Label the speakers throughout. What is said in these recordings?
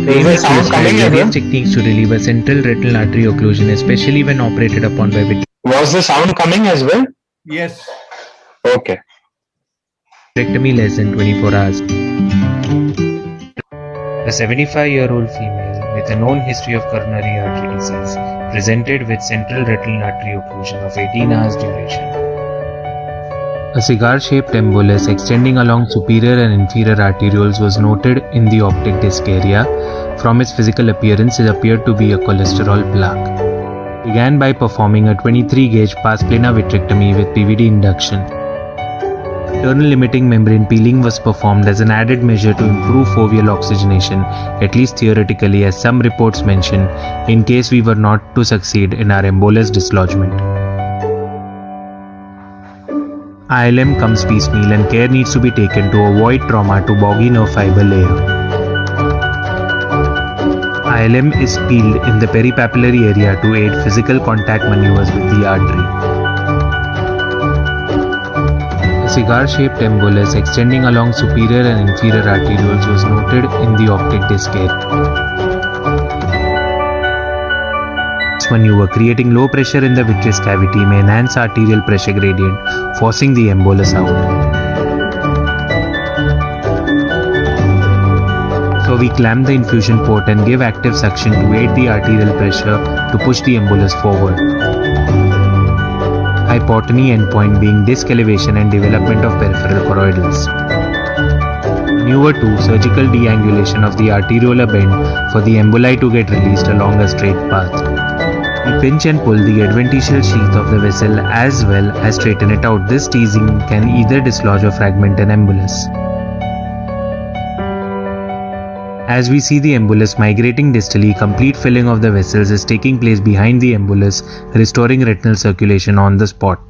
Speaker 1: They
Speaker 2: Is the
Speaker 1: may
Speaker 2: sound
Speaker 1: prescribe
Speaker 2: coming
Speaker 1: various
Speaker 2: again?
Speaker 1: techniques to relieve a central retinal artery occlusion, especially when operated upon by
Speaker 2: Was the sound coming as well?
Speaker 3: Yes.
Speaker 2: Okay.
Speaker 1: vitrectomy less than 24 hours. A 75-year-old female with a known history of coronary artery disease presented with central retinal artery occlusion of 18 hours duration. A cigar-shaped embolus extending along superior and inferior arterioles was noted in the optic disc area. From its physical appearance, it appeared to be a cholesterol plaque. Began by performing a 23-gauge pars plana vitrectomy with PVD induction. Internal limiting membrane peeling was performed as an added measure to improve foveal oxygenation, at least theoretically, as some reports mention, in case we were not to succeed in our embolus dislodgement. ILM comes piecemeal and care needs to be taken to avoid trauma to boggy nerve fiber layer. ILM is peeled in the peripapillary area to aid physical contact maneuvers with the artery. A cigar-shaped embolus extending along superior and inferior arterioles was noted in the optic disc area. This maneuver, creating low pressure in the vitreous cavity, may enhance arterial pressure gradient, forcing the embolus out. So we clamp the infusion port and give active suction to aid the arterial pressure to push the embolus forward. Hypotony endpoint being disc elevation and development of peripheral choroidals. Maneuver 2, surgical deangulation of the arteriolar bend for the emboli to get released along a straight path. We pinch and pull the adventitial sheath of the vessel as well as straighten it out. This teasing can either dislodge or fragment an embolus. As we see the embolus migrating distally, complete filling of the vessels is taking place behind the embolus, restoring retinal circulation on the spot.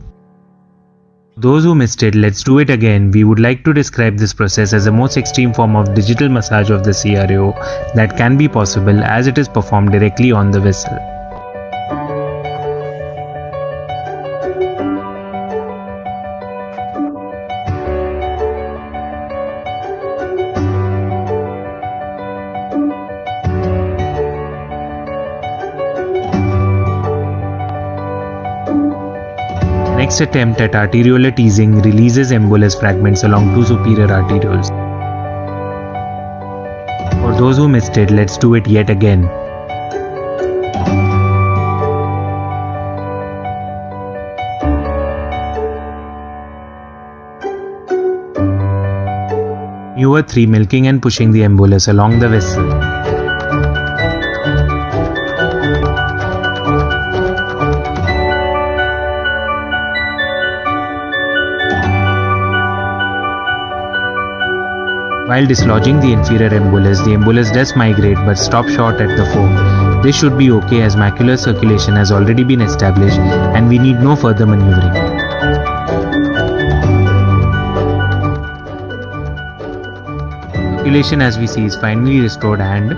Speaker 1: Those who missed it, let's do it again. We would like to describe this process as the most extreme form of digital massage of the CRO that can be possible, as it is performed directly on the vessel. Next attempt at arteriolar teasing releases embolus fragments along two superior arterioles. For those who missed it, let's do it yet again. Maneuver 3, milking and pushing the embolus along the vessel. While dislodging the inferior embolus does migrate but stop short at the foam. This should be okay as macular circulation has already been established and we need no further maneuvering. Circulation, as we see, is finally restored and